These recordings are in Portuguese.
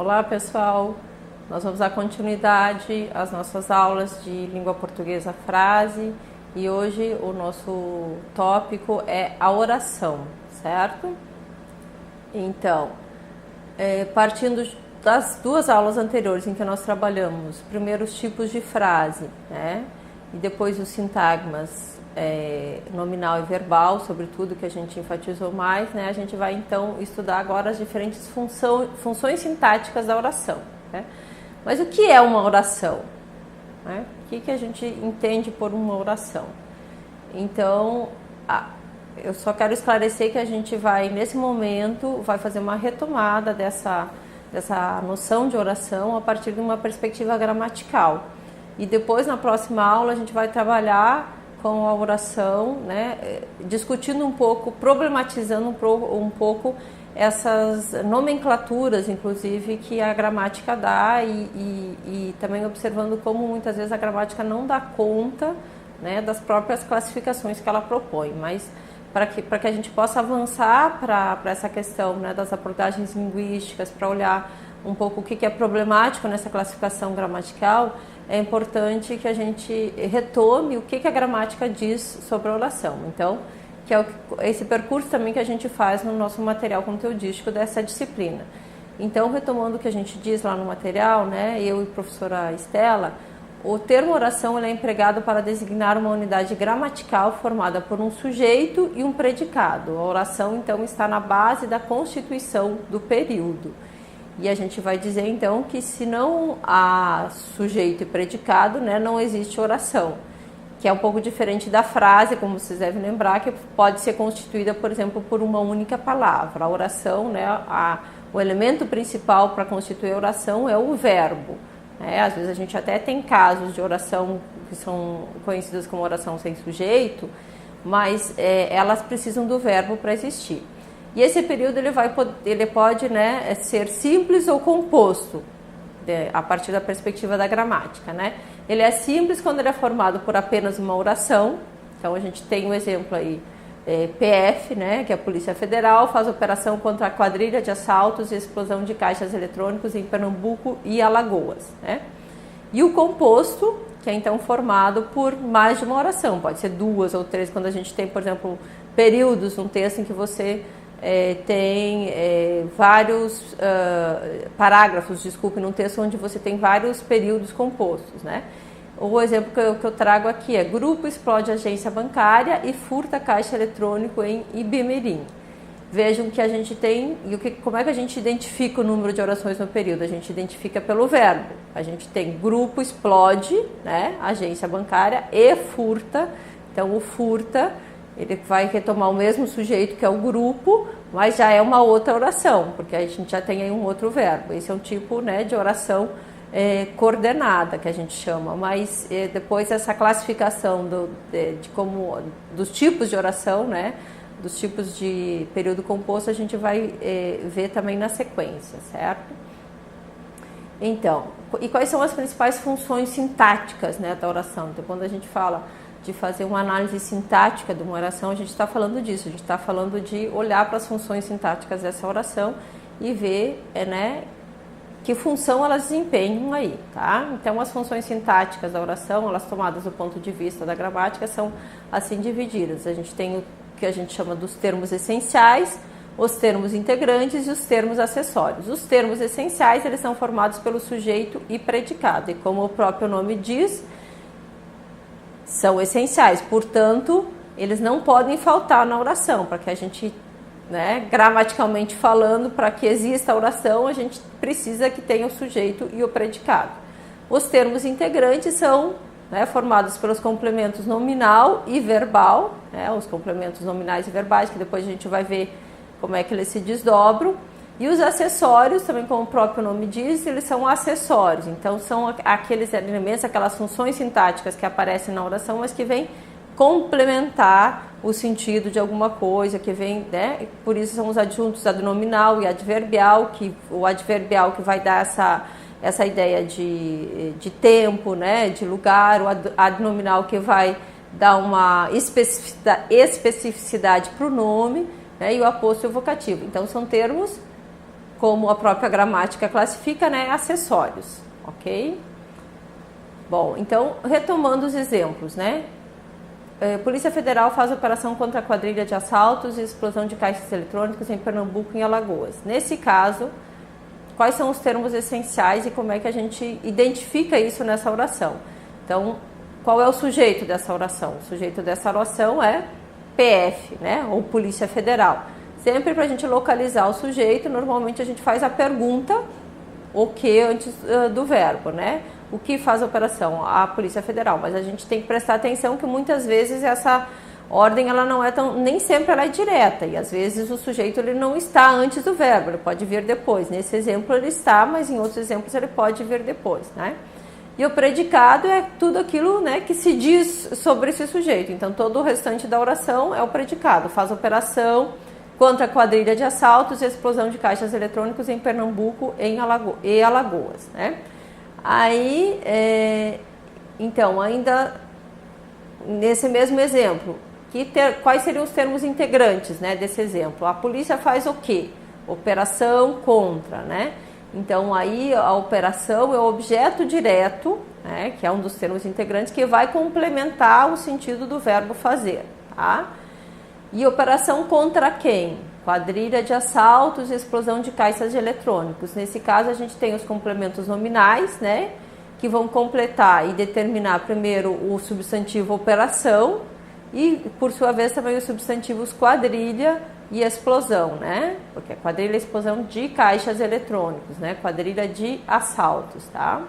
Olá pessoal, nós vamos dar continuidade às nossas aulas de língua portuguesa frase e hoje o nosso tópico é a oração, certo? Então, partindo das duas aulas anteriores em que nós trabalhamos primeiro os tipos de frase, né? E depois os sintagmas nominal e verbal, sobretudo que a gente enfatizou mais, né? A gente vai então estudar agora as diferentes funções sintáticas da oração, né? Mas o que é uma oração? Né? O que a gente entende por uma oração? Então, eu só quero esclarecer que a gente vai, nesse momento, vai fazer uma retomada dessa noção de oração a partir de uma perspectiva gramatical. E depois, na próxima aula, a gente vai trabalhar com a oração, né, discutindo um pouco, problematizando um pouco essas nomenclaturas, inclusive, que a gramática dá e também observando como muitas vezes a gramática não dá conta, né, das próprias classificações que ela propõe, mas para que a gente possa avançar para essa questão, né, das abordagens linguísticas, para olhar um pouco o que é problemático nessa classificação gramatical, é importante que a gente retome o que a gramática diz sobre a oração. Então, que é esse percurso também que a gente faz no nosso material conteudístico dessa disciplina. Então, retomando o que a gente diz lá no material, né, eu e a professora Estela, o termo oração ele é empregado para designar uma unidade gramatical formada por um sujeito e um predicado. A oração, então, está na base da constituição do período. E a gente vai dizer, então, que se não há sujeito e predicado, né, não existe oração. Que é um pouco diferente da frase, como vocês devem lembrar, que pode ser constituída, por exemplo, por uma única palavra. A oração, né, o elemento principal para constituir a oração é o verbo. Né? Às vezes a gente até tem casos de oração que são conhecidas como oração sem sujeito, mas elas precisam do verbo para existir. E esse período ele pode, né, ser simples ou composto, a partir da perspectiva da gramática, né? Ele é simples quando ele é formado por apenas uma oração. Então a gente tem um exemplo aí, PF, né, que é a Polícia Federal, faz operação contra a quadrilha de assaltos e explosão de caixas eletrônicos em Pernambuco e Alagoas, né? E o composto, que é então formado por mais de uma oração, pode ser duas ou três, quando a gente tem, por exemplo, períodos num texto em que você tem vários parágrafos, num texto onde você tem vários períodos compostos, né? O exemplo que eu trago aqui é: grupo explode agência bancária e furta caixa eletrônico em Ibimirim. Vejam que a gente tem, como é que a gente identifica o número de orações no período? A gente identifica pelo verbo. A gente tem grupo explode, né, agência bancária, e furta. Então o furta, ele vai retomar o mesmo sujeito que é o grupo, mas já é uma outra oração, porque a gente já tem aí um outro verbo. Esse é um tipo, né, de oração coordenada, que a gente chama. Mas depois essa classificação dos tipos de oração, né, dos tipos de período composto, a gente vai ver também na sequência, certo? Então, e quais são as principais funções sintáticas, né, da oração? Então, quando a gente fala de fazer uma análise sintática de uma oração, a gente está falando disso, a gente está falando de olhar para as funções sintáticas dessa oração e ver, né, que função elas desempenham aí, tá? Então, as funções sintáticas da oração, elas tomadas do ponto de vista da gramática, são assim divididas. A gente tem o que a gente chama dos termos essenciais, os termos integrantes e os termos acessórios. Os termos essenciais, eles são formados pelo sujeito e predicado, e como o próprio nome diz, são essenciais, portanto, eles não podem faltar na oração, para que a gente, né, gramaticalmente falando, para que exista a oração, a gente precisa que tenha o sujeito e o predicado. Os termos integrantes são, né, formados pelos complementos nominal e verbal, né, os complementos nominais e verbais, que depois a gente vai ver como é que eles se desdobram. E os acessórios, também como o próprio nome diz, eles são acessórios. Então, são aqueles elementos, aquelas funções sintáticas que aparecem na oração, mas que vêm complementar o sentido de alguma coisa, que vem, né? Por isso são os adjuntos adnominal e adverbial, o adverbial que vai dar essa ideia de tempo, né? De lugar, o adnominal que vai dar uma especificidade para o nome, né? E o aposto e o vocativo. Então, são termos como a própria gramática classifica, né, acessórios, ok? Bom, então, retomando os exemplos, né? Polícia Federal faz operação contra a quadrilha de assaltos e explosão de caixas eletrônicos em Pernambuco e em Alagoas. Nesse caso, quais são os termos essenciais e como é que a gente identifica isso nessa oração? Então, qual é o sujeito dessa oração? O sujeito dessa oração é PF, né? Ou Polícia Federal. Sempre para a gente localizar o sujeito, normalmente a gente faz a pergunta, o que antes do verbo, né? O que faz a operação? A Polícia Federal. Mas a gente tem que prestar atenção que muitas vezes essa ordem ela não é tão, nem sempre ela é direta, e às vezes o sujeito ele não está antes do verbo, ele pode vir depois. Nesse exemplo ele está, mas em outros exemplos ele pode vir depois, né? E o predicado é tudo aquilo, né, que se diz sobre esse sujeito. Então todo o restante da oração é o predicado. Faz operação contra a quadrilha de assaltos e explosão de caixas eletrônicos em Pernambuco e Alagoas, né? Aí, então, ainda nesse mesmo exemplo, quais seriam os termos integrantes, né, desse exemplo? A polícia faz o quê? Operação contra, né? Então, aí a operação é o objeto direto, né, que é um dos termos integrantes, que vai complementar o sentido do verbo fazer, tá? E operação contra quem? Quadrilha de assaltos e explosão de caixas eletrônicos. Nesse caso, a gente tem os complementos nominais, né, que vão completar e determinar primeiro o substantivo operação e, por sua vez, também os substantivos quadrilha e explosão, né? Porque a quadrilha é explosão de caixas eletrônicos, né? Quadrilha de assaltos, tá?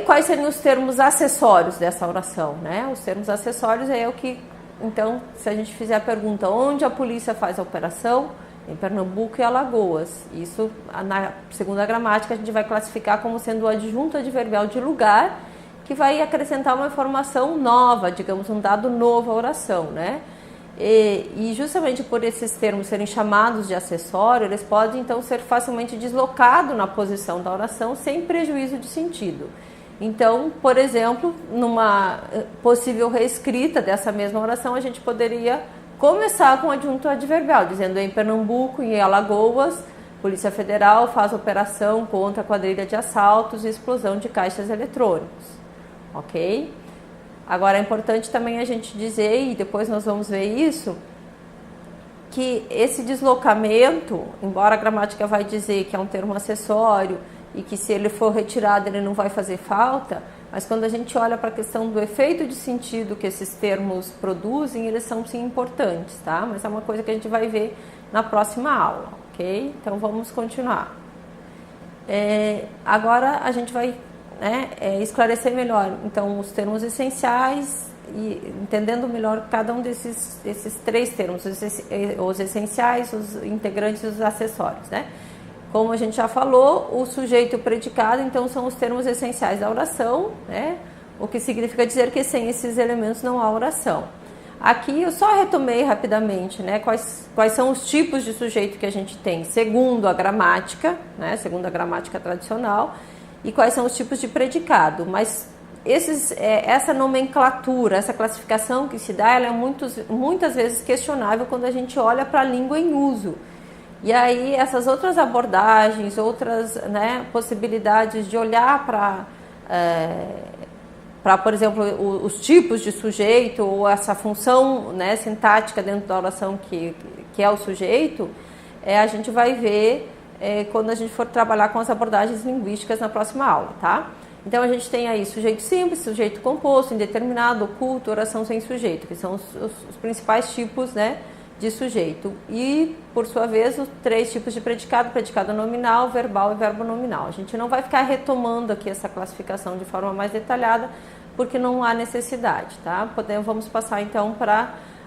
Quais seriam os termos acessórios dessa oração, né? Os termos acessórios é o que, então, se a gente fizer a pergunta, onde a polícia faz a operação? Em Pernambuco e Alagoas. Isso, na segunda gramática, a gente vai classificar como sendo o adjunto adverbial de lugar, que vai acrescentar uma informação nova, digamos, um dado novo à oração, né? E justamente por esses termos serem chamados de acessório, eles podem, então, ser facilmente deslocados na posição da oração sem prejuízo de sentido. Então, por exemplo, numa possível reescrita dessa mesma oração, a gente poderia começar com o adjunto adverbial, dizendo em Pernambuco e em Alagoas, Polícia Federal faz operação contra a quadrilha de assaltos e explosão de caixas eletrônicos, ok? Agora é importante também a gente dizer, e depois nós vamos ver isso, que esse deslocamento, embora a gramática vai dizer que é um termo acessório e que se ele for retirado ele não vai fazer falta, mas quando a gente olha para a questão do efeito de sentido que esses termos produzem, eles são sim importantes, tá? Mas é uma coisa que a gente vai ver na próxima aula, ok? Então vamos continuar. Agora a gente vai, né, esclarecer melhor, então, os termos essenciais e entendendo melhor cada um desses três termos, os essenciais, os integrantes e os acessórios, né? Como a gente já falou, o sujeito e o predicado, então, são os termos essenciais da oração, né? O que significa dizer que sem esses elementos não há oração. Aqui eu só retomei rapidamente, né? Quais são os tipos de sujeito que a gente tem, segundo a gramática, né? Segundo a gramática tradicional, e quais são os tipos de predicado. Mas essa nomenclatura, essa classificação que se dá, ela é muitas vezes questionável quando a gente olha para a língua em uso. E aí essas outras abordagens, outras, né, possibilidades de olhar para, por exemplo, os tipos de sujeito ou essa função, né, sintática dentro da oração que é o sujeito, a gente vai ver quando a gente for trabalhar com as abordagens linguísticas na próxima aula, tá? Então a gente tem aí sujeito simples, sujeito composto, indeterminado, oculto, oração sem sujeito, que são os principais tipos, né, de sujeito. E, por sua vez, os três tipos de predicado: predicado nominal, verbal e verbo nominal. A gente não vai ficar retomando aqui essa classificação de forma mais detalhada, porque não há necessidade, tá? Vamos passar, então,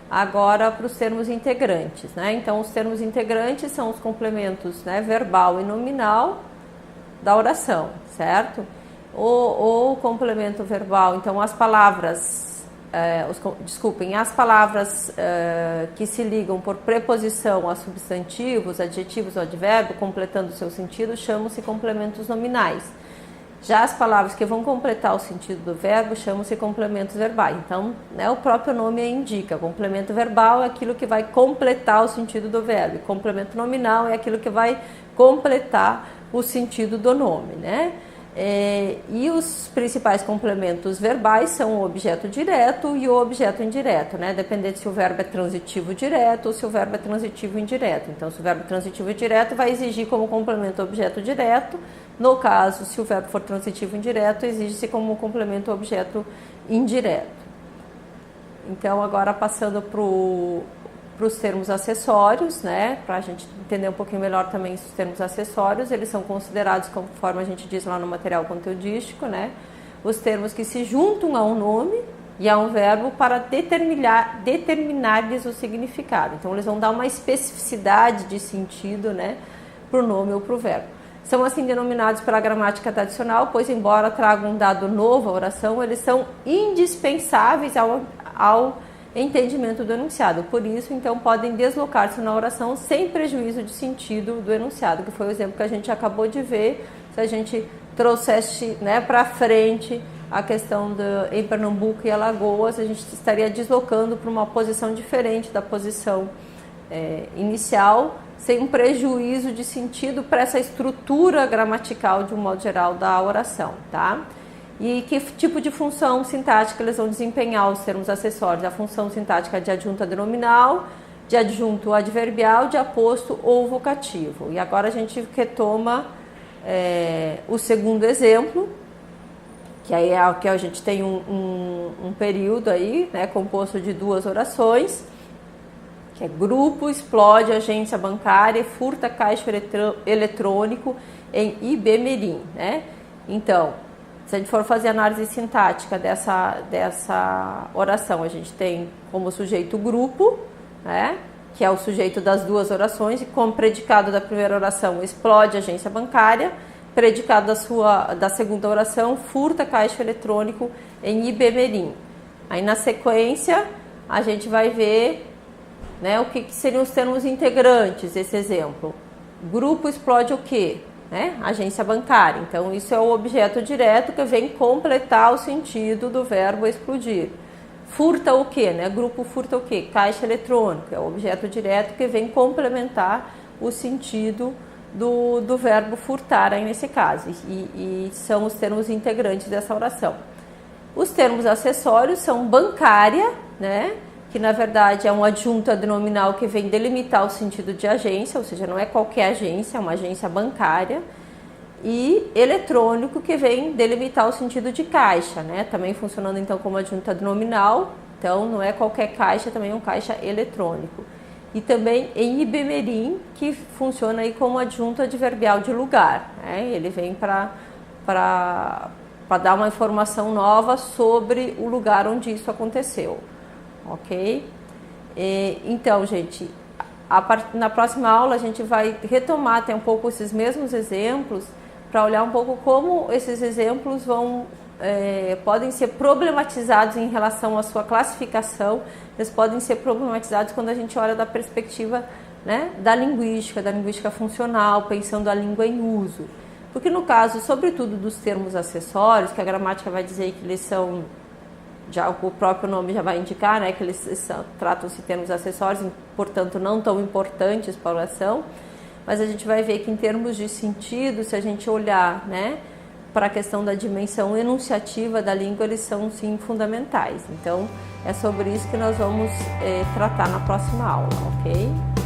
agora para os termos integrantes, né? Então, os termos integrantes são os complementos, né, verbal e nominal da oração, certo? O complemento verbal, então, as palavras... as palavras que se ligam por preposição a substantivos, adjetivos ou advérbio, completando o seu sentido, chamam-se complementos nominais. Já as palavras que vão completar o sentido do verbo chamam-se complementos verbais. Então, né, o próprio nome indica, complemento verbal é aquilo que vai completar o sentido do verbo, e complemento nominal é aquilo que vai completar o sentido do nome, né? E os principais complementos verbais são o objeto direto e o objeto indireto, né? Dependendo se o verbo é transitivo direto ou se o verbo é transitivo indireto. Então, se o verbo é transitivo direto, vai exigir como complemento o objeto direto. No caso, se o verbo for transitivo indireto, exige-se como complemento o objeto indireto. Então, agora passando para os termos acessórios, né, para a gente entender um pouquinho melhor também os termos acessórios, eles são considerados, conforme a gente diz lá no material conteudístico, né, os termos que se juntam a um nome e a um verbo para determinar-lhes o significado. Então, eles vão dar uma especificidade de sentido, né, para o nome ou para o verbo. São assim denominados pela gramática tradicional, pois embora tragam um dado novo à oração, eles são indispensáveis ao entendimento do enunciado. Por isso, então, podem deslocar-se na oração sem prejuízo de sentido do enunciado, que foi o exemplo que a gente acabou de ver. Se a gente trouxesse, né, para frente a questão em Pernambuco e Alagoas, a gente estaria deslocando para uma posição diferente da posição inicial, sem um prejuízo de sentido para essa estrutura gramatical, de um modo geral, da oração, tá? E que tipo de função sintática eles vão desempenhar os termos acessórios? A função sintática de adjunto adnominal, de adjunto adverbial, de aposto ou vocativo. E agora a gente retoma o segundo exemplo, que aí é que a gente tem um período aí, né, composto de duas orações, que é grupo, explode agência bancária, furta caixa eletrônico em Ibemirim, né? Então, se a gente for fazer análise sintática dessa oração, a gente tem como sujeito o grupo, né, que é o sujeito das duas orações, e como predicado da primeira oração, explode agência bancária, predicado da segunda oração, furta caixa eletrônico em Ibemirim. Aí na sequência a gente vai ver, né, o que seriam os termos integrantes desse exemplo. Grupo explode o quê? Né? Agência bancária. Então, isso é o objeto direto que vem completar o sentido do verbo explodir. Furta o quê? Né? Grupo furta o quê? Caixa eletrônica. É o objeto direto que vem complementar o sentido do verbo furtar aí nesse caso. E são os termos integrantes dessa oração. Os termos acessórios são bancária, né, que na verdade é um adjunto adnominal que vem delimitar o sentido de agência, ou seja, não é qualquer agência, é uma agência bancária, e eletrônico, que vem delimitar o sentido de caixa, né, também funcionando então como adjunto adnominal, então não é qualquer caixa, também é um caixa eletrônico. E também em Ibemirim, que funciona aí como adjunto adverbial de lugar, né, ele vem para dar uma informação nova sobre o lugar onde isso aconteceu. Ok? Então, gente, na próxima aula a gente vai retomar até um pouco esses mesmos exemplos para olhar um pouco como esses exemplos podem ser problematizados em relação à sua classificação. Eles podem ser problematizados quando a gente olha da perspectiva, né, da linguística funcional, pensando a língua em uso. Porque no caso, sobretudo dos termos acessórios, que a gramática vai dizer que eles são, já o próprio nome já vai indicar, né, que eles tratam-se de termos acessórios, portanto não tão importantes para a oração, mas a gente vai ver que em termos de sentido, se a gente olhar, né, para a questão da dimensão enunciativa da língua, eles são sim fundamentais. Então é sobre isso que nós vamos tratar na próxima aula, ok?